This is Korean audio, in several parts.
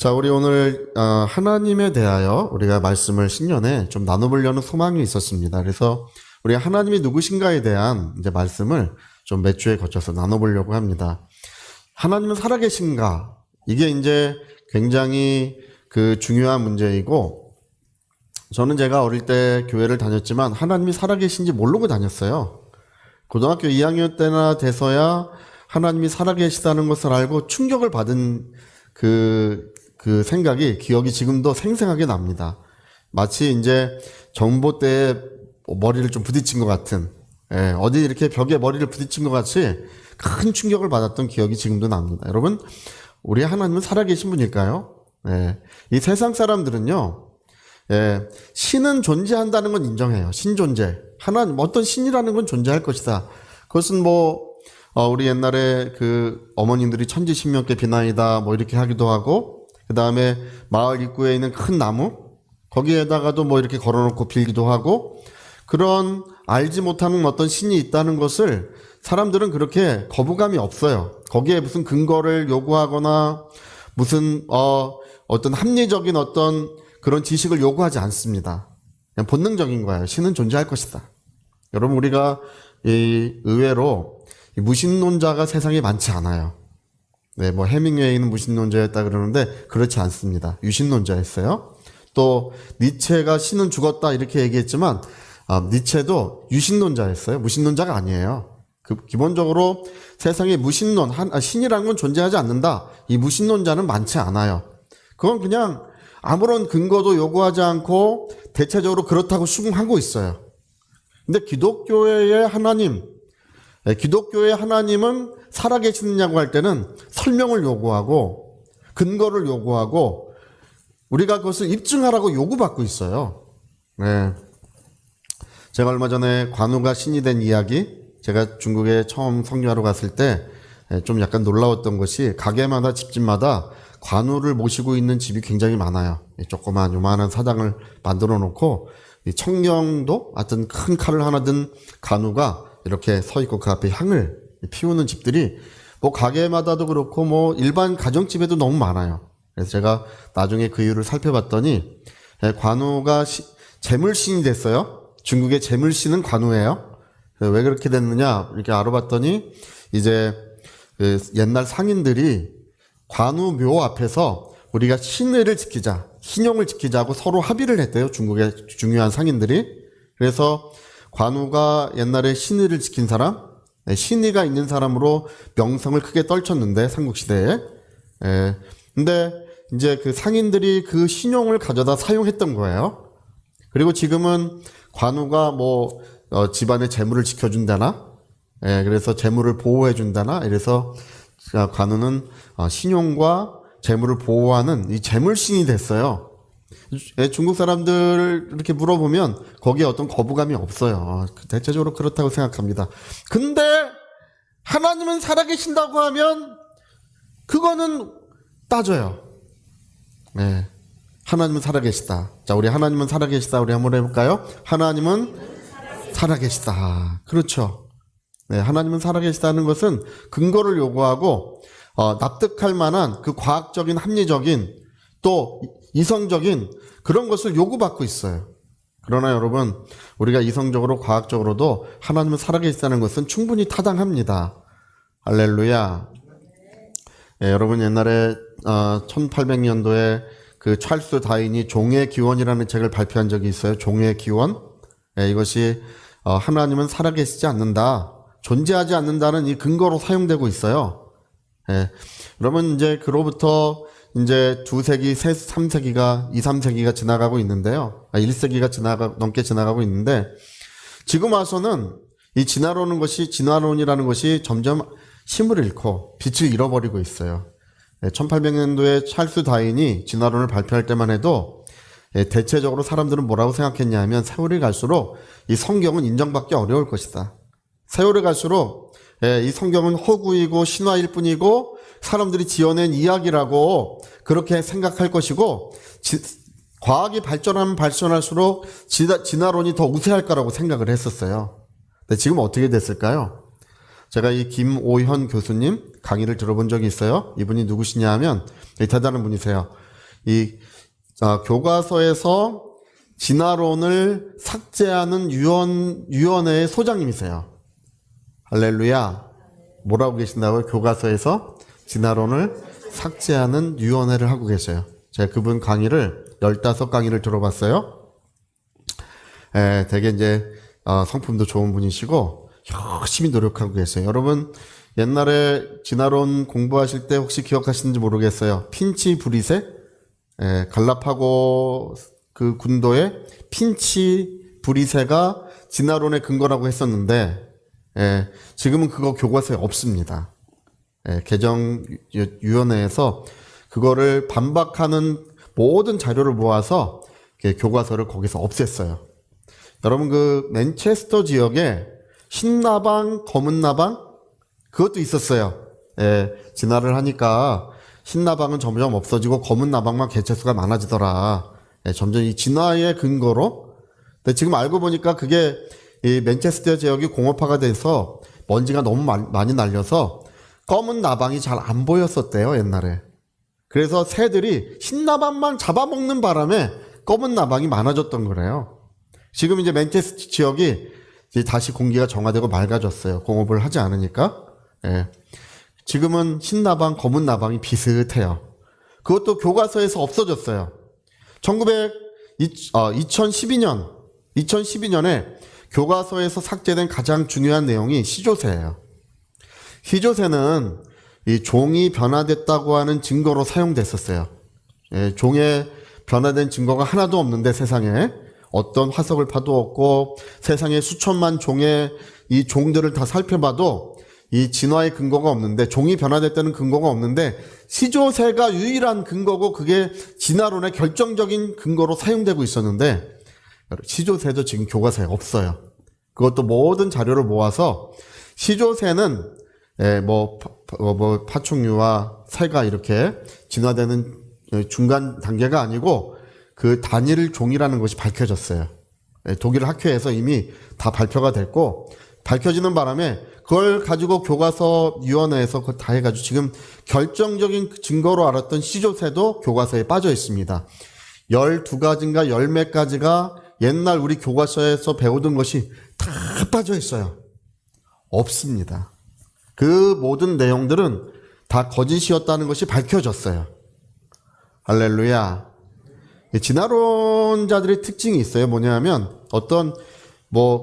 자, 우리 오늘 하나님에 대하여 우리가 말씀을 신년에 좀 나눠보려는 소망이 있었습니다. 그래서 우리 하나님이 누구신가에 대한 이제 말씀을 좀 몇 주에 거쳐서 나눠보려고 합니다. 하나님은 살아계신가? 이게 이제 굉장히 그 중요한 문제이고, 저는 제가 어릴 때 교회를 다녔지만 하나님이 살아계신지 모르고 다녔어요. 고등학교 2학년 때나 돼서야 하나님이 살아계시다는 것을 알고 충격을 받은 그 생각이, 기억이 지금도 생생하게 납니다. 마치 이제 전봇대에 머리를 좀 부딪힌 것 같은, 어디 이렇게 벽에 머리를 부딪힌 것 같이 큰 충격을 받았던 기억이 지금도 납니다. 여러분, 우리 하나님은 살아계신 분일까요? 이 세상 사람들은요, 신은 존재한다는 건 인정해요. 신 존재. 하나님, 어떤 신이라는 건 존재할 것이다. 그것은 우리 옛날에 그 어머님들이 천지신명께 비나이다 뭐 이렇게 하기도 하고, 그 다음에 마을 입구에 있는 큰 나무, 거기에다가도 뭐 이렇게 걸어놓고 빌기도 하고, 그런 알지 못하는 어떤 신이 있다는 것을 사람들은 그렇게 거부감이 없어요. 거기에 무슨 근거를 요구하거나 무슨 어떤 합리적인 어떤 그런 지식을 요구하지 않습니다. 그냥 본능적인 거예요. 신은 존재할 것이다. 여러분, 우리가 의외로 무신론자가 세상에 많지 않아요. 뭐 해밍웨이는 무신론자였다 그러는데 그렇지 않습니다. 유신론자였어요. 또 니체가 신은 죽었다 이렇게 얘기했지만 니체도 유신론자였어요. 무신론자가 아니에요. 기본적으로 세상에 무신론, 신이라는 건 존재하지 않는다. 이 무신론자는 많지 않아요. 그건 그냥 아무런 근거도 요구하지 않고 대체적으로 그렇다고 수긍하고 있어요. 근데 기독교의 하나님은 살아계시느냐고 할 때는 설명을 요구하고 근거를 요구하고 우리가 그것을 입증하라고 요구받고 있어요. 제가 얼마 전에 관우가 신이 된 이야기, 제가 중국에 처음 성교하러 갔을 때 좀 약간 놀라웠던 것이 가게마다 집집마다 관우를 모시고 있는 집이 굉장히 많아요. 조그만 요만한 사당을 만들어 놓고 청경도 하여튼 큰 칼을 하나 든 관우가 이렇게 서 있고 그 앞에 향을 피우는 집들이 뭐 가게마다도 그렇고 뭐 일반 가정집에도 너무 많아요. 그래서 제가 나중에 그 이유를 살펴봤더니 관우가 재물신이 됐어요. 중국의 재물신은 관우예요. 왜 그렇게 됐느냐 이렇게 알아봤더니 이제 그 옛날 상인들이 관우 묘 앞에서 우리가 신의를 지키자, 신용을 지키자고 서로 합의를 했대요. 중국의 중요한 상인들이. 그래서 관우가 옛날에 신의를 지킨 사람, 신의가 있는 사람으로 명성을 크게 떨쳤는데 삼국시대에. 근데 이제 그 상인들이 그 신용을 가져다 사용했던 거예요. 그리고 지금은 관우가 뭐 집안의 재물을 지켜준다나, 그래서 재물을 보호해준다나, 이래서 관우는 신용과 재물을 보호하는 이 재물신이 됐어요. 중국 사람들 이렇게 물어보면 거기에 어떤 거부감이 없어요. 대체적으로 그렇다고 생각합니다. 근데 하나님은 살아계신다고 하면 그거는 따져요. 하나님은 살아계시다. 자, 우리 하나님은 살아계시다. 우리 한번 해볼까요? 하나님은 살아계시다. 그렇죠. 하나님은 살아계시다는 것은 근거를 요구하고 납득할 만한 그 과학적인, 합리적인, 또 이성적인 그런 것을 요구받고 있어요. 그러나 여러분, 우리가 이성적으로 과학적으로도 하나님은 살아계시다는 것은 충분히 타당합니다. 할렐루야. 여러분, 옛날에 1800년도에 그 찰스 다윈이 종의 기원이라는 책을 발표한 적이 있어요. 종의 기원. 이것이 하나님은 살아계시지 않는다, 존재하지 않는다는 이 근거로 사용되고 있어요. 그러면 이제 그로부터 이제 2세기, 3세기가, 2, 3세기가 지나가고 있는데요. 1세기가 넘게 지나가고 있는데, 지금 와서는 이 진화론이라는 것이 점점 힘을 잃고 빛을 잃어버리고 있어요. 1800년도에 찰스 다윈이 진화론을 발표할 때만 해도 대체적으로 사람들은 뭐라고 생각했냐 하면 세월이 갈수록 이 성경은 인정받기 어려울 것이다. 세월이 갈수록 이 성경은 허구이고 신화일 뿐이고 사람들이 지어낸 이야기라고 그렇게 생각할 것이고 과학이 발전하면 발전할수록 진화론이 더 우세할 거라고 생각을 했었어요. 근데 지금 어떻게 됐을까요? 제가 이 김오현 교수님 강의를 들어본 적이 있어요. 이분이 누구시냐 하면 대단한 분이세요. 이 교과서에서 진화론을 삭제하는 위원회의 소장님이세요. 할렐루야. 뭐라고 계신다고요? 교과서에서 진화론을 삭제하는 위원회를 하고 계셔요. 제가 그분 강의를 15강의를 들어봤어요. 되게 이제 성품도 좋은 분이시고 열심히 노력하고 계세요. 여러분 옛날에 진화론 공부하실 때 혹시 기억하시는지 모르겠어요. 핀치 브리세, 갈라파고 그 군도의 핀치 브리세가 진화론의 근거라고 했었는데, 지금은 그거 교과서에 없습니다. 개정위원회에서 그거를 반박하는 모든 자료를 모아서 교과서를 거기서 없앴어요. 여러분 그 맨체스터 지역에 흰 나방, 검은 나방 그것도 있었어요. 진화를 하니까 흰 나방은 점점 없어지고 검은 나방만 개체수가 많아지더라. 점점 이 진화의 근거로. 근데 지금 알고 보니까 그게 이 맨체스터 지역이 공업화가 돼서 먼지가 너무 많이 날려서 검은 나방이 잘 안 보였었대요, 옛날에. 그래서 새들이 흰 나방만 잡아먹는 바람에 검은 나방이 많아졌던 거래요. 지금 이제 맨체스터 지역이 이제 다시 공기가 정화되고 맑아졌어요. 공업을 하지 않으니까. 지금은 흰 나방, 검은 나방이 비슷해요. 그것도 교과서에서 없어졌어요. 2012년에 교과서에서 삭제된 가장 중요한 내용이 시조새예요. 시조새는 이 종이 변화됐다고 하는 증거로 사용됐었어요. 종에 변화된 증거가 하나도 없는데 세상에 어떤 화석을 파도 없고 세상에 수천만 종의 이 종들을 다 살펴봐도 이 진화의 근거가 없는데 종이 변화됐다는 근거가 없는데 시조새가 유일한 근거고 그게 진화론의 결정적인 근거로 사용되고 있었는데 시조새도 지금 교과서에 없어요. 그것도 모든 자료를 모아서 시조새는 파충류와 새가 이렇게 진화되는 중간 단계가 아니고 그 단일 종이라는 것이 밝혀졌어요. 독일 학회에서 이미 다 발표가 됐고 밝혀지는 바람에 그걸 가지고 교과서위원회에서 그거 다 해가지고 지금 결정적인 증거로 알았던 시조새도 교과서에 빠져 있습니다. 12가지인가 10몇 가지가 옛날 우리 교과서에서 배우던 것이 다 빠져 있어요. 없습니다. 그 모든 내용들은 다 거짓이었다는 것이 밝혀졌어요. 할렐루야. 진화론자들의 특징이 있어요. 뭐냐면 어떤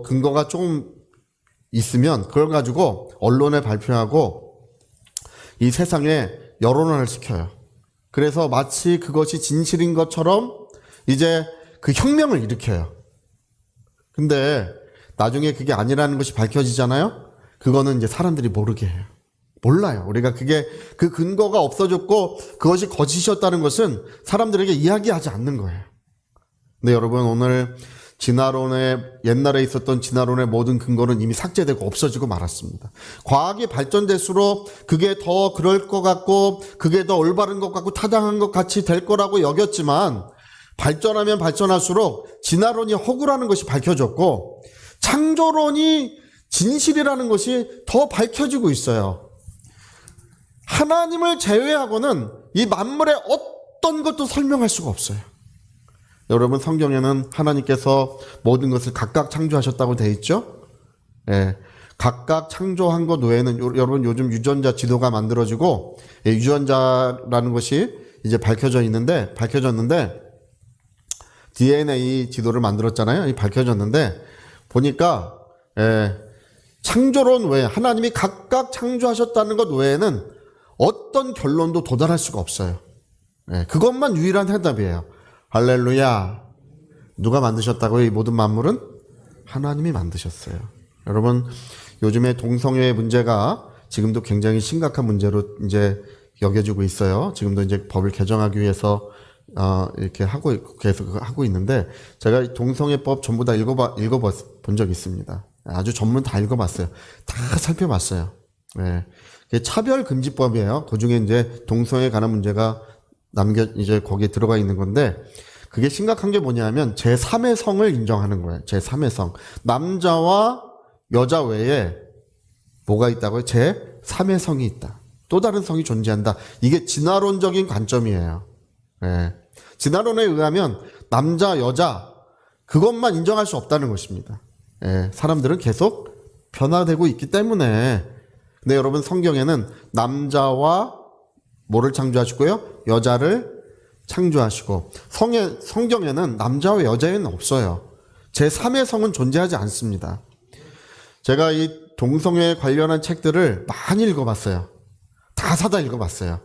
근거가 좀 있으면 그걸 가지고 언론에 발표하고 이 세상에 여론을 시켜요. 그래서 마치 그것이 진실인 것처럼 이제 그 혁명을 일으켜요. 근데 나중에 그게 아니라는 것이 밝혀지잖아요. 그거는 이제 사람들이 모르게 해요. 몰라요. 우리가 그 근거가 없어졌고 그것이 거짓이었다는 것은 사람들에게 이야기하지 않는 거예요. 근데 여러분 오늘 옛날에 있었던 진화론의 모든 근거는 이미 삭제되고 없어지고 말았습니다. 과학이 발전될수록 그게 더 그럴 것 같고 그게 더 올바른 것 같고 타당한 것 같이 될 거라고 여겼지만 발전하면 발전할수록 진화론이 허구라는 것이 밝혀졌고 창조론이 진실이라는 것이 더 밝혀지고 있어요. 하나님을 제외하고는 이 만물의 어떤 것도 설명할 수가 없어요. 여러분 성경에는 하나님께서 모든 것을 각각 창조하셨다고 되어 있죠? 각각 창조한 것 외에는 여러분 요즘 유전자 지도가 만들어지고 유전자라는 것이 이제 밝혀졌는데 DNA 지도를 만들었잖아요. 밝혀졌는데 보니까 창조론 외에 하나님이 각각 창조하셨다는 것 외에는 어떤 결론도 도달할 수가 없어요. 그것만 유일한 해답이에요. 할렐루야. 누가 만드셨다고요? 이 모든 만물은? 하나님이 만드셨어요. 여러분 요즘에 동성애 문제가 지금도 굉장히 심각한 문제로 이제 여겨지고 있어요. 지금도 이제 법을 개정하기 위해서 이렇게 계속 하고 있는데 제가 동성애법 전부 다 읽어본 적이 있습니다. 아주 전문 다 읽어봤어요. 다 살펴봤어요. 차별금지법이에요. 그 중에 이제 동성애에 관한 문제가 이제 거기에 들어가 있는 건데 그게 심각한 게 뭐냐면 제3의 성을 인정하는 거예요. 제3의 성. 남자와 여자 외에 뭐가 있다고요? 제3의 성이 있다. 또 다른 성이 존재한다. 이게 진화론적인 관점이에요. 진화론에 의하면 남자, 여자 그것만 인정할 수 없다는 것입니다. 예, 사람들은 계속 변화되고 있기 때문에. 근데 여러분 성경에는 남자와 뭐를 창조하시고요? 여자를 창조하시고 성경에는 남자와 여자에는 없어요. 제3의 성은 존재하지 않습니다. 제가 이 동성애 관련한 책들을 많이 읽어봤어요. 다 사다 읽어봤어요.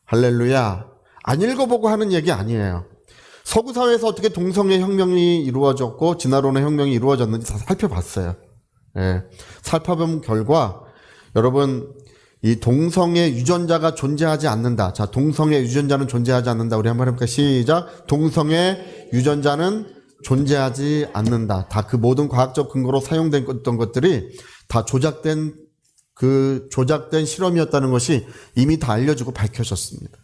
할렐루야. 안 읽어보고 하는 얘기 아니에요. 서구 사회에서 어떻게 동성애 혁명이 이루어졌고 진화론의 혁명이 이루어졌는지 다 살펴봤어요. 예, 살펴본 결과 여러분 이 동성애 유전자가 존재하지 않는다. 자, 동성애 유전자는 존재하지 않는다. 우리 한번 해볼까요? 시작. 동성애 유전자는 존재하지 않는다. 다 그 모든 과학적 근거로 사용됐던 것들이 다 조작된 실험이었다는 것이 이미 다 알려지고 밝혀졌습니다.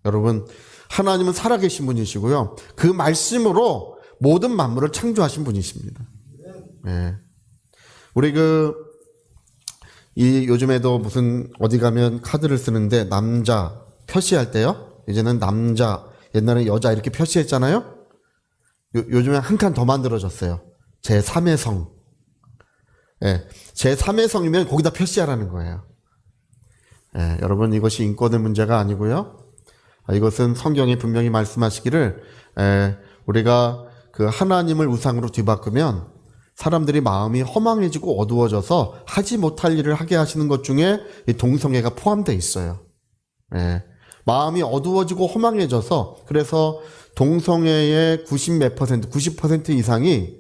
여러분, 하나님은 살아계신 분이시고요. 그 말씀으로 모든 만물을 창조하신 분이십니다. 네. 우리 요즘에도 무슨 어디 가면 카드를 쓰는데 남자 표시할 때요. 이제는 남자, 옛날에 여자 이렇게 표시했잖아요. 요즘에 한 칸 더 만들어졌어요. 제3의 성. 예, 제3의 성이면 거기다 표시하라는 거예요. 예, 여러분 이것이 인권의 문제가 아니고요. 이것은 성경이 분명히 말씀하시기를 우리가 그 하나님을 우상으로 뒤바꾸면 사람들이 마음이 허망해지고 어두워져서 하지 못할 일을 하게 하시는 것 중에 이 동성애가 포함되어 있어요. 예, 마음이 어두워지고 허망해져서 그래서 동성애의 90% 이상이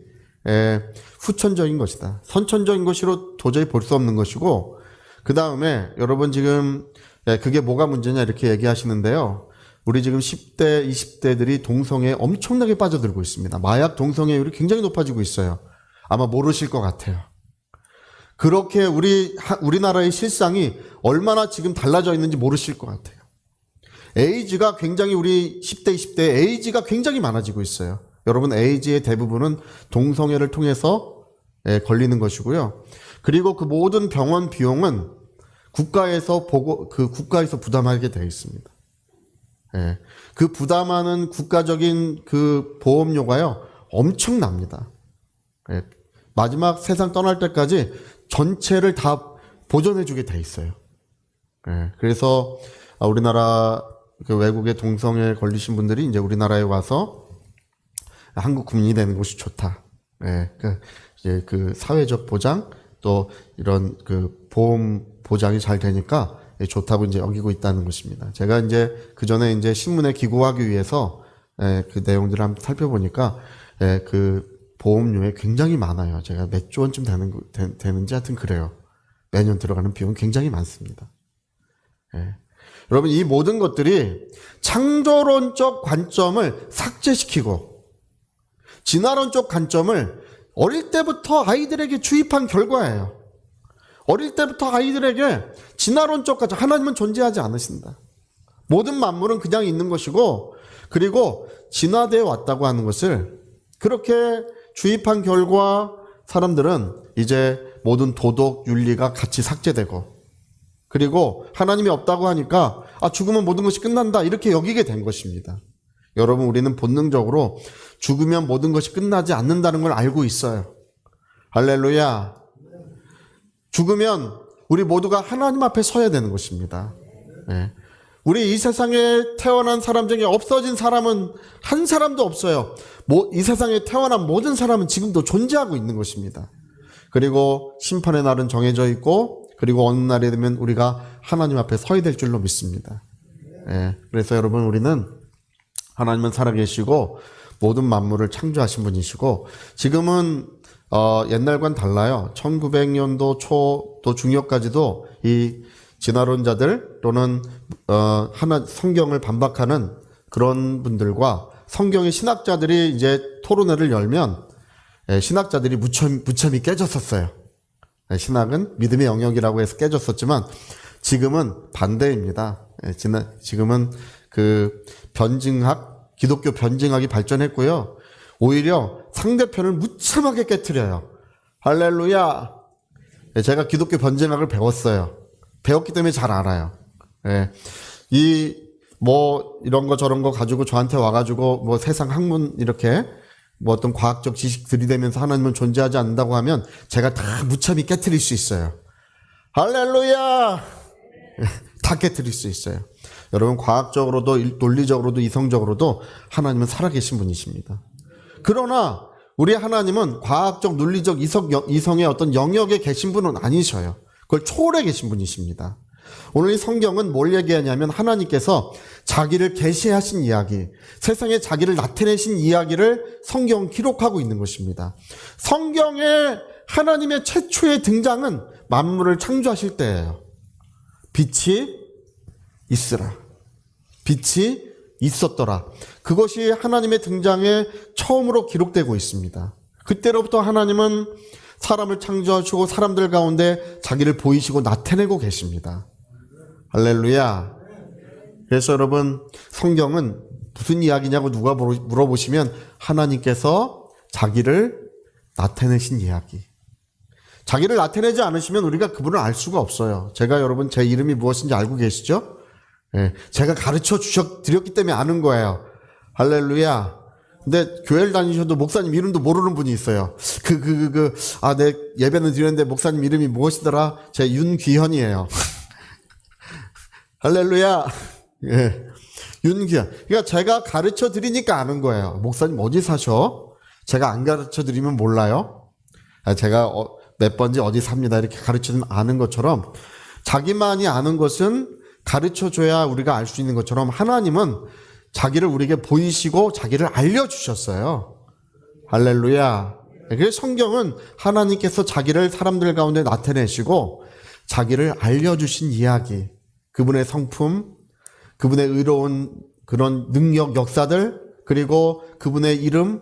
후천적인 것이다. 선천적인 것으로 도저히 볼 수 없는 것이고 그 다음에 여러분 지금 그게 뭐가 문제냐 이렇게 얘기하시는데요. 우리 지금 10대, 20대들이 동성애에 엄청나게 빠져들고 있습니다. 마약 동성애율이 굉장히 높아지고 있어요. 아마 모르실 것 같아요. 그렇게 우리나라의 실상이 얼마나 지금 달라져 있는지 모르실 것 같아요. 에이즈가 굉장히 우리 10대, 20대 에이즈가 굉장히 많아지고 있어요. 여러분 에이즈의 대부분은 동성애를 통해서 걸리는 것이고요. 그리고 그 모든 병원 비용은 국가에서 부담하게 되어 있습니다. 예, 그 부담하는 국가적인 그 보험료가요 엄청납니다. 예, 마지막 세상 떠날 때까지 전체를 다 보전해주게 돼 있어요. 예, 그래서 우리나라 그 외국에 동성애에 걸리신 분들이 이제 우리나라에 와서 한국 국민이 되는 것이 좋다. 예, 이제 그 사회적 보장 또 이런 그 보험 보장이 잘 되니까 좋다고 이제 여기고 있다는 것입니다. 제가 이제 그 전에 이제 신문에 기고하기 위해서 그 내용들을 한번 살펴보니까 그 보험료에 굉장히 많아요. 제가 몇 조 원쯤 되는지 하여튼 그래요. 매년 들어가는 비용은 굉장히 많습니다. 여러분 이 모든 것들이 창조론적 관점을 삭제시키고 진화론적 관점을 어릴 때부터 아이들에게 주입한 결과예요. 어릴 때부터 아이들에게 진화론적 관점, 하나님은 존재하지 않으신다. 모든 만물은 그냥 있는 것이고 그리고 진화되어 왔다고 하는 것을 그렇게 주입한 결과 사람들은 이제 모든 도덕, 윤리가 같이 삭제되고 그리고 하나님이 없다고 하니까 죽으면 모든 것이 끝난다 이렇게 여기게 된 것입니다. 여러분 우리는 본능적으로 죽으면 모든 것이 끝나지 않는다는 걸 알고 있어요. 할렐루야. 죽으면 우리 모두가 하나님 앞에 서야 되는 것입니다. 네. 우리 이 세상에 태어난 사람 중에 없어진 사람은 한 사람도 없어요. 이 세상에 태어난 모든 사람은 지금도 존재하고 있는 것입니다. 그리고 심판의 날은 정해져 있고 그리고 어느 날이 되면 우리가 하나님 앞에 서야 될 줄로 믿습니다. 네. 그래서 여러분 우리는 하나님은 살아계시고 모든 만물을 창조하신 분이시고 지금은 옛날과는 달라요. 1900년도 초 또 중역까지도 이 진화론자들 또는 성경을 반박하는 그런 분들과 성경의 신학자들이 이제 토론회를 열면 신학자들이 무참히 깨졌었어요. 신학은 믿음의 영역이라고 해서 깨졌었지만 지금은 반대입니다. 지금은 그 기독교 변증학이 발전했고요. 오히려 상대편을 무참하게 깨트려요. 할렐루야. 제가 기독교 변증학을 배웠어요. 배웠기 때문에 잘 알아요. 이 뭐 이런 거 저런 거 가지고 저한테 와가지고 뭐 세상 학문 이렇게 뭐 어떤 과학적 지식 들이대면서 하나님은 존재하지 않는다고 하면 제가 다 무참히 깨트릴 수 있어요. 할렐루야! 다 깨트릴 수 있어요. 여러분, 과학적으로도 논리적으로도 이성적으로도 하나님은 살아계신 분이십니다. 그러나 우리 하나님은 과학적 논리적 이성의 어떤 영역에 계신 분은 아니셔요. 그걸 초월해 계신 분이십니다. 오늘 이 성경은 뭘 얘기하냐면 하나님께서 자기를 계시하신 이야기, 세상에 자기를 나타내신 이야기를 성경은 기록하고 있는 것입니다. 성경에 하나님의 최초의 등장은 만물을 창조하실 때예요. 빛이 있으라. 빛이 있었더라. 그것이 하나님의 등장에 처음으로 기록되고 있습니다. 그때로부터 하나님은 사람을 창조하시고 사람들 가운데 자기를 보이시고 나타내고 계십니다. 할렐루야. 그래서 여러분, 성경은 무슨 이야기냐고 누가 물어보시면 하나님께서 자기를 나타내신 이야기. 자기를 나타내지 않으시면 우리가 그분을 알 수가 없어요. 제가 여러분 제 이름이 무엇인지 알고 계시죠? 네, 제가 가르쳐 드렸기 때문에 아는 거예요. 할렐루야. 근데 교회를 다니셔도 목사님 이름도 모르는 분이 있어요. 내 예배는 드렸는데 목사님 이름이 무엇이더라? 제 윤귀현이에요. 할렐루야. 예. 윤귀현. 그러니까 제가 가르쳐 드리니까 아는 거예요. 목사님 어디 사셔? 제가 안 가르쳐 드리면 몰라요. 제가 몇 번지 어디 삽니다. 이렇게 가르쳐 주면 아는 것처럼 자기만이 아는 것은 가르쳐 줘야 우리가 알 수 있는 것처럼 하나님은 자기를 우리에게 보이시고 자기를 알려주셨어요. 할렐루야. 그래서 성경은 하나님께서 자기를 사람들 가운데 나타내시고 자기를 알려주신 이야기, 그분의 성품, 그분의 의로운 그런 능력, 역사들, 그리고 그분의 이름,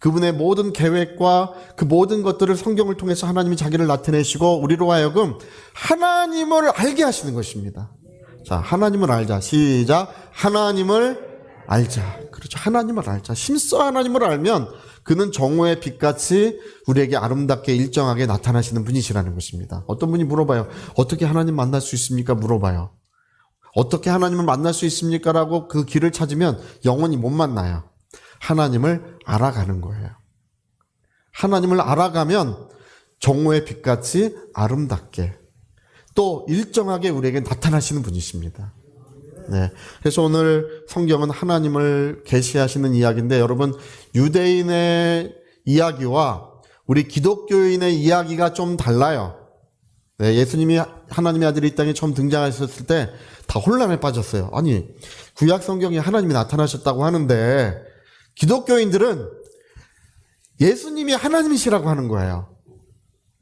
그분의 모든 계획과 그 모든 것들을 성경을 통해서 하나님이 자기를 나타내시고 우리로 하여금 하나님을 알게 하시는 것입니다. 자, 하나님을 알자. 시작. 하나님을 알자. 그렇죠. 하나님을 알자. 힘써 하나님을 알면 그는 정오의 빛같이 우리에게 아름답게 일정하게 나타나시는 분이시라는 것입니다. 어떤 분이 물어봐요. 어떻게 하나님 만날 수 있습니까? 물어봐요. 어떻게 하나님을 만날 수 있습니까? 라고 그 길을 찾으면 영원히 못 만나요. 하나님을 알아가는 거예요. 하나님을 알아가면 정오의 빛같이 아름답게 또 일정하게 우리에게 나타나시는 분이십니다. 네. 그래서 오늘 성경은 하나님을 계시하시는 이야기인데 여러분, 유대인의 이야기와 우리 기독교인의 이야기가 좀 달라요. 네, 예수님이 하나님의 아들이 이 땅에 처음 등장하셨을 때 다 혼란에 빠졌어요. 아니, 구약 성경에 하나님이 나타나셨다고 하는데 기독교인들은 예수님이 하나님이시라고 하는 거예요.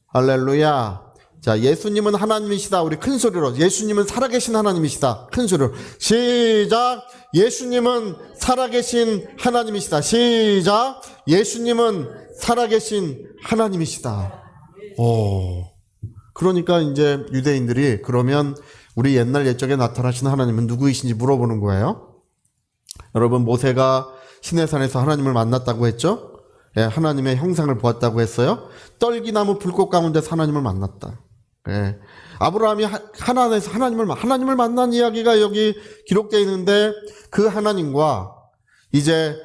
할렐루야. 자, 예수님은 하나님이시다. 우리 큰 소리로. 예수님은 살아계신 하나님이시다. 큰 소리로. 시작. 예수님은 살아계신 하나님이시다. 시작. 예수님은 살아계신 하나님이시다. 그러니까 이제 유대인들이 그러면 우리 옛날 옛적에 나타나신 하나님은 누구이신지 물어보는 거예요. 여러분, 모세가 시내산에서 하나님을 만났다고 했죠? 예, 하나님의 형상을 보았다고 했어요. 떨기나무 불꽃 가운데서 하나님을 만났다. 예. 아브라함이 하나님에서 하나님을 만난 이야기가 여기 기록되어 있는데 그 하나님과 이제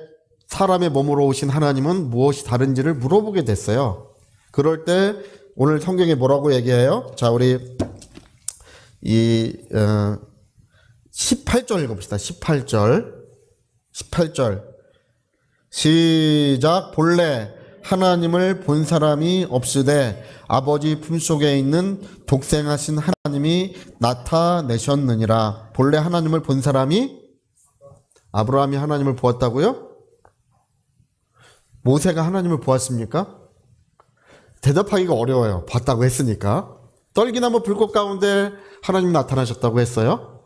사람의 몸으로 오신 하나님은 무엇이 다른지를 물어보게 됐어요. 그럴 때 오늘 성경에 뭐라고 얘기해요? 자, 우리 18절 읽어봅시다. 18절 시작. 본래 하나님을 본 사람이 없으되 아버지 품속에 있는 독생하신 하나님이 나타내셨느니라. 본래 하나님을 본 사람이, 아브라함이 하나님을 보았다고요? 모세가 하나님을 보았습니까? 대답하기가 어려워요. 봤다고 했으니까. 떨기나무 불꽃 가운데 하나님 나타나셨다고 했어요.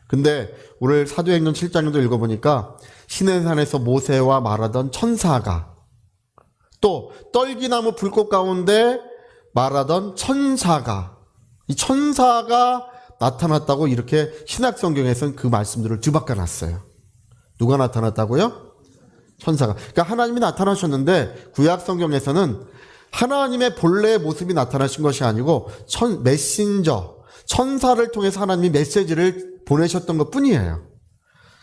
근데 오늘 사도행전 7장에도 읽어보니까 시내산에서 모세와 말하던 천사가, 또 떨기나무 불꽃 가운데 말하던 천사가, 이 천사가 나타났다고 이렇게 신약성경에서는 그 말씀들을 뒤바꿔 놨어요. 누가 나타났다고요? 천사가. 그러니까 하나님이 나타나셨는데 구약성경에서는 하나님의 본래의 모습이 나타나신 것이 아니고 메신저, 천사를 통해서 하나님이 메시지를 보내셨던 것 뿐이에요.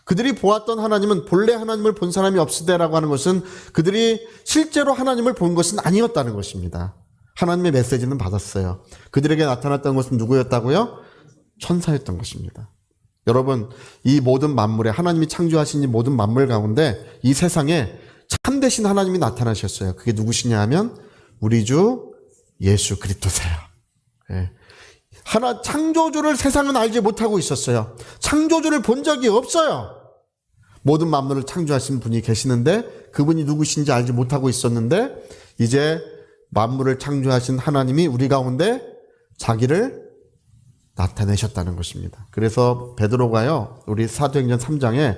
그들이 보았던 하나님은 본래 하나님을 본 사람이 없으되라고 하는 것은 그들이 실제로 하나님을 본 것은 아니었다는 것입니다. 하나님의 메시지는 받았어요. 그들에게 나타났던 것은 누구였다고요? 천사였던 것입니다. 여러분, 이 모든 만물에 하나님이 창조하신 이 모든 만물 가운데 이 세상에 참되신 하나님이 나타나셨어요. 그게 누구시냐 하면 우리 주 예수 그리스도세요. 예. 창조주를 세상은 알지 못하고 있었어요. 창조주를 본 적이 없어요. 모든 만물을 창조하신 분이 계시는데 그분이 누구신지 알지 못하고 있었는데 이제 만물을 창조하신 하나님이 우리 가운데 자기를 나타내셨다는 것입니다. 그래서 베드로가요, 우리 사도행전 3장에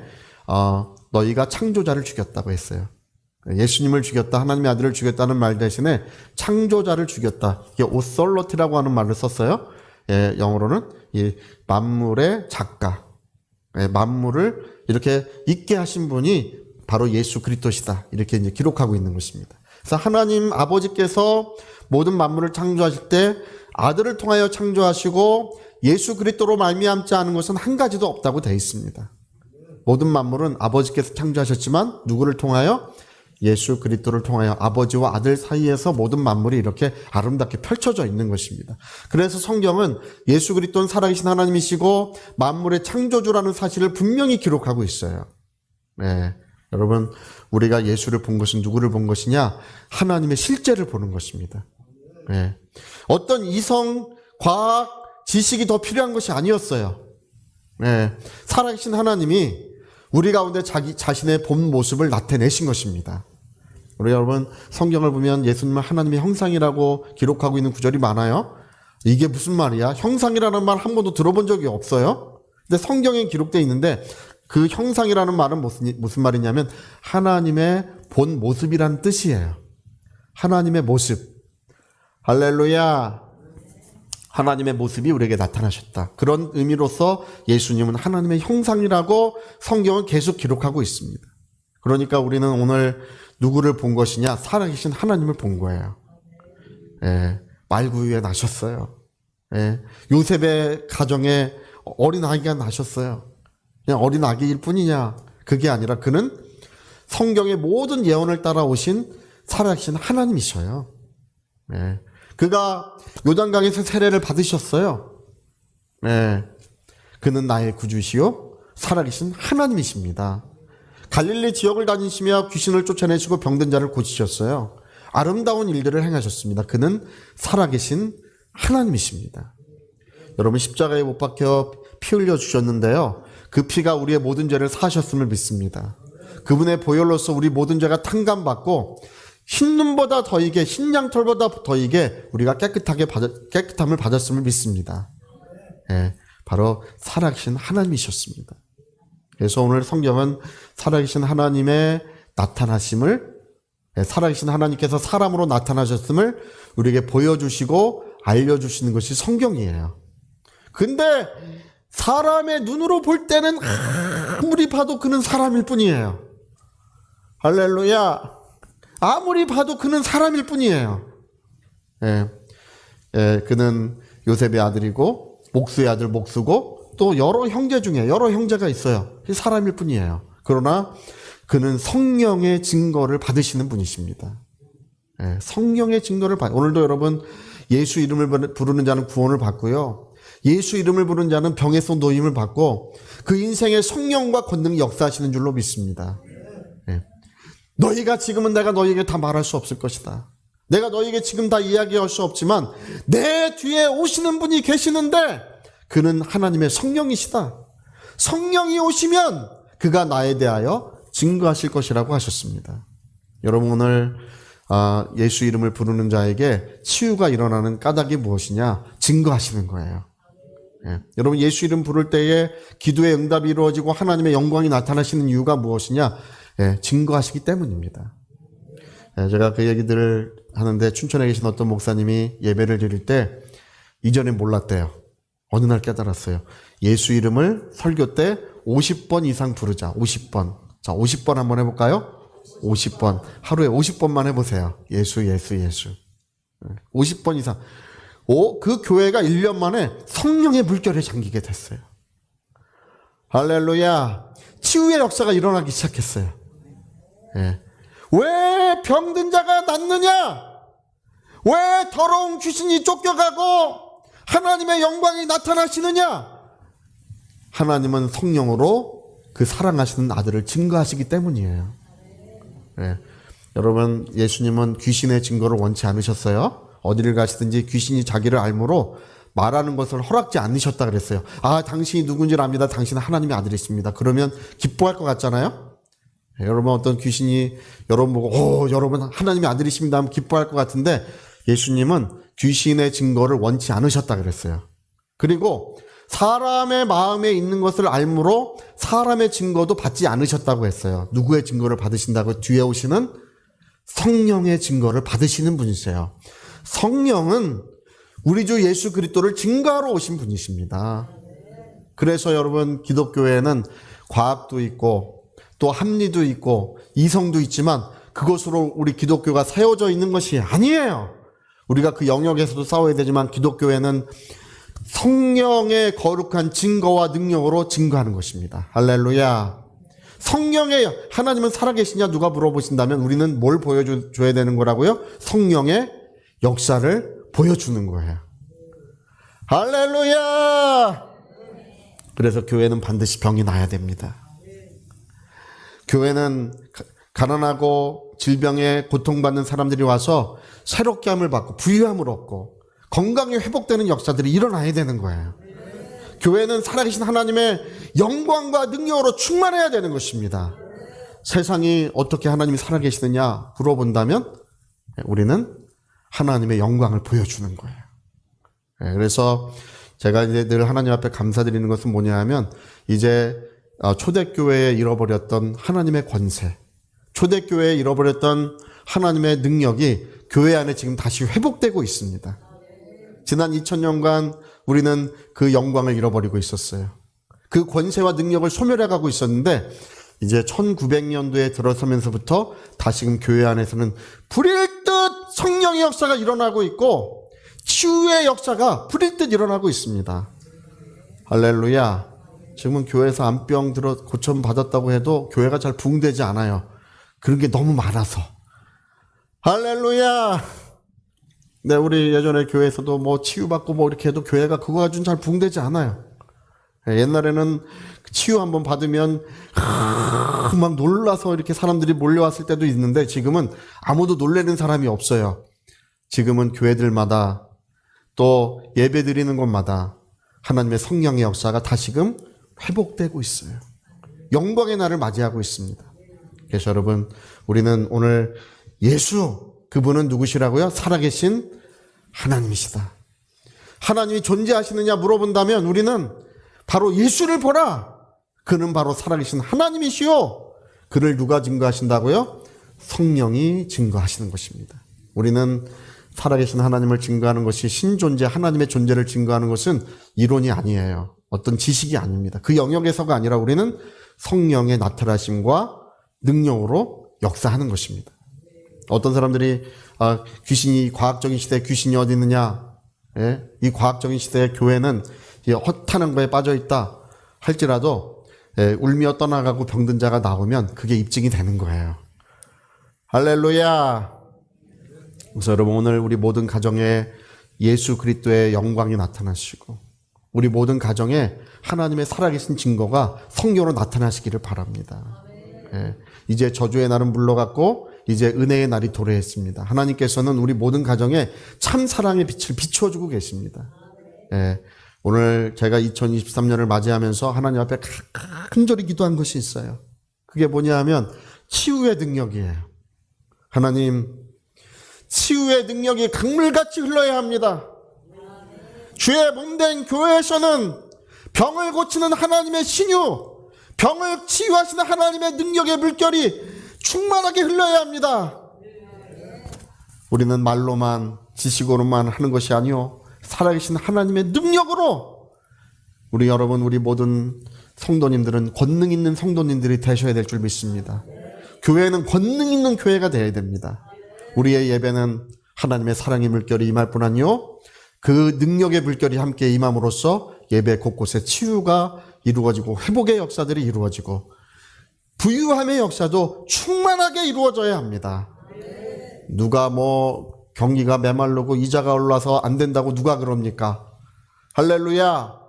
너희가 창조자를 죽였다고 했어요. 예수님을 죽였다, 하나님의 아들을 죽였다는 말 대신에 창조자를 죽였다. 이게 오솔로티라고 하는 말을 썼어요. 예, 영어로는 이 만물의 작가, 예, 만물을 이렇게 있게 하신 분이 바로 예수 그리스도시다. 이렇게 이제 기록하고 있는 것입니다. 그래서 하나님 아버지께서 모든 만물을 창조하실 때 아들을 통하여 창조하시고 예수 그리스도로 말미암지 않은 것은 한 가지도 없다고 되어 있습니다. 모든 만물은 아버지께서 창조하셨지만 누구를 통하여? 예수 그리스도를 통하여 아버지와 아들 사이에서 모든 만물이 이렇게 아름답게 펼쳐져 있는 것입니다. 그래서 성경은 예수 그리스도는 살아계신 하나님이시고 만물의 창조주라는 사실을 분명히 기록하고 있어요. 네, 여러분, 우리가 예수를 본 것은 누구를 본 것이냐? 하나님의 실제를 보는 것입니다. 네, 어떤 이성, 과학, 지식이 더 필요한 것이 아니었어요. 네, 살아계신 하나님이 우리 가운데 자기 자신의 본 모습을 나타내신 것입니다. 우리 여러분, 성경을 보면 예수님은 하나님의 형상이라고 기록하고 있는 구절이 많아요. 이게 무슨 말이야? 형상이라는 말 한 번도 들어본 적이 없어요. 근데 성경에 기록되어 있는데 그 형상이라는 말은 무슨 말이냐면 하나님의 본 모습이라는 뜻이에요. 하나님의 모습. 할렐루야. 하나님의 모습이 우리에게 나타나셨다. 그런 의미로서 예수님은 하나님의 형상이라고 성경은 계속 기록하고 있습니다. 그러니까 우리는 오늘 누구를 본 것이냐? 살아계신 하나님을 본 거예요. 예, 말구유에 나셨어요. 예, 요셉의 가정에 어린 아기가 나셨어요. 그냥 어린 아기일 뿐이냐? 그게 아니라 그는 성경의 모든 예언을 따라오신 살아계신 하나님이셔요. 예. 그가 요단강에서 세례를 받으셨어요. 네, 그는 나의 구주시요 살아계신 하나님이십니다. 갈릴리 지역을 다니시며 귀신을 쫓아내시고 병든 자를 고치셨어요. 아름다운 일들을 행하셨습니다. 그는 살아계신 하나님이십니다. 여러분, 십자가에 못 박혀 피 흘려 주셨는데요, 그 피가 우리의 모든 죄를 사하셨음을 믿습니다. 그분의 보혈로서 우리 모든 죄가 탕감받고 흰눈보다 더이게, 흰 양털보다 더이게 우리가 깨끗함을 받았음을 믿습니다. 예, 바로 살아계신 하나님이셨습니다. 그래서 오늘 성경은 살아계신 하나님의 나타나심을, 살아계신 하나님께서 사람으로 나타나셨음을 우리에게 보여주시고 알려주시는 것이 성경이에요. 근데 사람의 눈으로 볼 때는 아무리 봐도 그는 사람일 뿐이에요. 할렐루야. 아무리 봐도 그는 사람일 뿐이에요. 예, 예, 그는 요셉의 아들이고 목수의 아들 목수고 또 여러 형제 중에 여러 형제가 있어요. 사람일 뿐이에요. 그러나 그는 성령의 증거를 받으시는 분이십니다. 예, 성령의 증거를 오늘도 여러분, 예수 이름을 부르는 자는 구원을 받고요, 예수 이름을 부르는 자는 병에서 노임을 받고 그 인생에 성령과 권능이 역사하시는 줄로 믿습니다. 예. 너희가 지금은 내가 너희에게 다 말할 수 없을 것이다. 내가 너희에게 지금 다 이야기할 수 없지만 내 뒤에 오시는 분이 계시는데 그는 하나님의 성령이시다. 성령이 오시면 그가 나에 대하여 증거하실 것이라고 하셨습니다. 여러분, 오늘 예수 이름을 부르는 자에게 치유가 일어나는 까닭이 무엇이냐? 증거하시는 거예요. 예. 여러분, 예수 이름 부를 때에 기도의 응답이 이루어지고 하나님의 영광이 나타나시는 이유가 무엇이냐? 예, 증거하시기 때문입니다. 예, 제가 그 얘기들을 하는데 춘천에 계신 어떤 목사님이 예배를 드릴 때 이전에 몰랐대요. 어느 날 깨달았어요. 예수 이름을 설교 때 50번 이상 부르자. 50번. 자, 50번 한번 해볼까요? 50번. 하루에 50번만 해보세요. 예수, 예수, 예수. 50번 이상. 그 교회가 1년 만에 성령의 물결에 잠기게 됐어요. 할렐루야. 치유의 역사가 일어나기 시작했어요. 예. 왜 병든 자가 낫느냐? 왜 더러운 귀신이 쫓겨가고 하나님의 영광이 나타나시느냐? 하나님은 성령으로 그 사랑하시는 아들을 증거하시기 때문이에요. 예. 여러분, 예수님은 귀신의 증거를 원치 않으셨어요. 어디를 가시든지 귀신이 자기를 알므로 말하는 것을 허락지 않으셨다 그랬어요. 아, 당신이 누군지 압니다. 당신은 하나님의 아들이십니다. 그러면 기뻐할 것 같잖아요. 예, 여러분, 어떤 귀신이 여러분 보고 여러분 하나님의 아들이십니다 하면 기뻐할 것 같은데, 예수님은 귀신의 증거를 원치 않으셨다 그랬어요. 그리고 사람의 마음에 있는 것을 알므로 사람의 증거도 받지 않으셨다고 했어요. 누구의 증거를 받으신다고? 뒤에 오시는 성령의 증거를 받으시는 분이세요. 성령은 우리 주 예수 그리스도를 증거하러 오신 분이십니다. 그래서 여러분, 기독교에는 과학도 있고 또 합리도 있고 이성도 있지만 그것으로 우리 기독교가 세워져 있는 것이 아니에요. 우리가 그 영역에서도 싸워야 되지만 기독교에는 성령의 거룩한 증거와 능력으로 증거하는 것입니다. 할렐루야. 성령의, 하나님은 살아계시냐 누가 물어보신다면 우리는 뭘 보여줘야 되는 거라고요? 성령의 역사를 보여주는 거예요. 할렐루야. 그래서 교회는 반드시 병이 나야 됩니다. 교회는 가난하고 질병에 고통받는 사람들이 와서 새롭게 함을 받고 부유함을 얻고 건강이 회복되는 역사들이 일어나야 되는 거예요. 교회는 살아계신 하나님의 영광과 능력으로 충만해야 되는 것입니다. 세상이 어떻게 하나님이 살아계시느냐 물어본다면 우리는 하나님의 영광을 보여주는 거예요. 그래서 제가 이제 늘 하나님 앞에 감사드리는 것은 뭐냐 하면, 이제 초대교회에 잃어버렸던 하나님의 권세, 초대교회에 잃어버렸던 하나님의 능력이 교회 안에 지금 다시 회복되고 있습니다. 지난 2000년간 우리는 그 영광을 잃어버리고 있었어요. 그 권세와 능력을 소멸해가고 있었는데 이제 1900년도에 들어서면서부터 다시금 교회 안에서는 불일 듯 성령의 역사가 일어나고 있고 치유의 역사가 불일 듯 일어나고 있습니다. 할렐루야. 지금은 교회에서 암병 고침 받았다고 해도 교회가 잘 부흥되지 않아요. 그런 게 너무 많아서. 할렐루야. 네, 우리 예전에 교회에서도 뭐 치유받고 뭐 이렇게 해도 교회가 그거 가지고는 잘 부흥되지 않아요. 옛날에는 치유 한번 받으면 막 놀라서 이렇게 사람들이 몰려왔을 때도 있는데 지금은 아무도 놀래는 사람이 없어요. 지금은 교회들마다 또 예배 드리는 곳마다 하나님의 성령의 역사가 다시금 회복되고 있어요. 영광의 날을 맞이하고 있습니다. 그래서 여러분, 우리는 오늘 예수, 그분은 누구시라고요? 살아계신 하나님이시다. 하나님이 존재하시느냐 물어본다면 우리는 바로 예수를 보라. 그는 바로 살아계신 하나님이시오. 그를 누가 증거하신다고요? 성령이 증거하시는 것입니다. 우리는 살아계신 하나님을 증거하는 것이 신존재, 하나님의 존재를 증거하는 것은 이론이 아니에요. 어떤 지식이 아닙니다. 그 영역에서가 아니라 우리는 성령의 나타나심과 능력으로 역사하는 것입니다. 어떤 사람들이 귀신이, 과학적인 시대에 귀신이 어디 있느냐, 예? 이 과학적인 시대에 교회는 허탄한 거에 빠져 있다 할지라도 울며 떠나가고 병든 자가 나오면 그게 입증이 되는 거예요. 할렐루야. 그래서 여러분, 오늘 우리 모든 가정에 예수 그리스도의 영광이 나타나시고 우리 모든 가정에 하나님의 살아계신 증거가 성령으로 나타나시기를 바랍니다. 이제 저주의 날은 물러갔고 이제 은혜의 날이 도래했습니다. 하나님께서는 우리 모든 가정에 참 사랑의 빛을 비추어주고 계십니다. 오늘 제가 2023년을 맞이하면서 하나님 앞에 간절히 기도한 것이 있어요. 그게 뭐냐 하면 치유의 능력이에요. 하나님, 치유의 능력이 강물같이 흘러야 합니다. 주의 몸된 교회에서는 병을 고치는 하나님의 신유, 병을 치유하시는 하나님의 능력의 물결이 충만하게 흘러야 합니다. 우리는 말로만, 지식으로만 하는 것이 아니요, 살아계신 하나님의 능력으로 우리 여러분, 우리 모든 성도님들은 권능 있는 성도님들이 되셔야 될 줄 믿습니다. 교회는 권능 있는 교회가 되어야 됩니다. 우리의 예배는 하나님의 사랑의 물결이 임할 뿐 아니요, 그 능력의 물결이 함께 임함으로써 예배 곳곳에 치유가 이루어지고 회복의 역사들이 이루어지고 부유함의 역사도 충만하게 이루어져야 합니다. 누가 경기가 메마르고 이자가 올라서 안 된다고 누가 그럽니까? 할렐루야.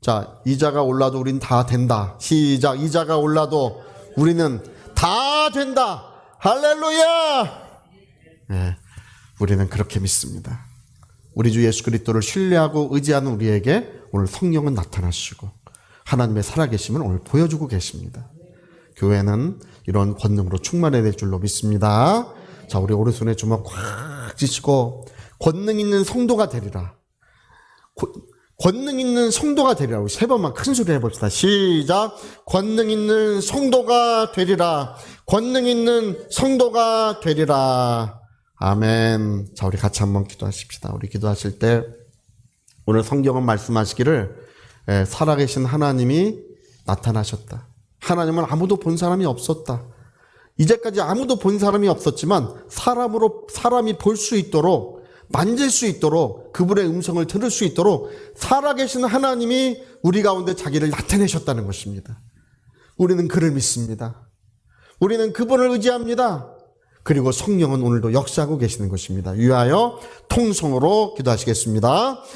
자, 이자가 올라도 우린 다 된다. 시작. 이자가 올라도 우리는 다 된다. 할렐루야. 네, 우리는 그렇게 믿습니다. 우리 주 예수 그리스도를 신뢰하고 의지하는 우리에게 오늘 성령은 나타나시고 하나님의 살아계심을 오늘 보여주고 계십니다. 교회는 이런 권능으로 충만해야 될 줄로 믿습니다. 자, 우리 오른손에 주먹 꽉 쥐시고 권능 있는 성도가 되리라. 권능 있는 성도가 되리라. 우리 세 번만 큰 소리 해봅시다. 시작. 권능 있는 성도가 되리라. 권능 있는 성도가 되리라. 아멘. 자, 우리 같이 한번 기도하십시다. 우리 기도하실 때 오늘 성경은 말씀하시기를 살아계신 하나님이 나타나셨다. 하나님은 아무도 본 사람이 없었다. 이제까지 아무도 본 사람이 없었지만 사람이 볼 수 있도록, 만질 수 있도록, 그분의 음성을 들을 수 있도록 살아계신 하나님이 우리 가운데 자기를 나타내셨다는 것입니다. 우리는 그를 믿습니다. 우리는 그분을 의지합니다. 그리고 성령은 오늘도 역사하고 계시는 것입니다. 위하여 통성으로 기도하시겠습니다.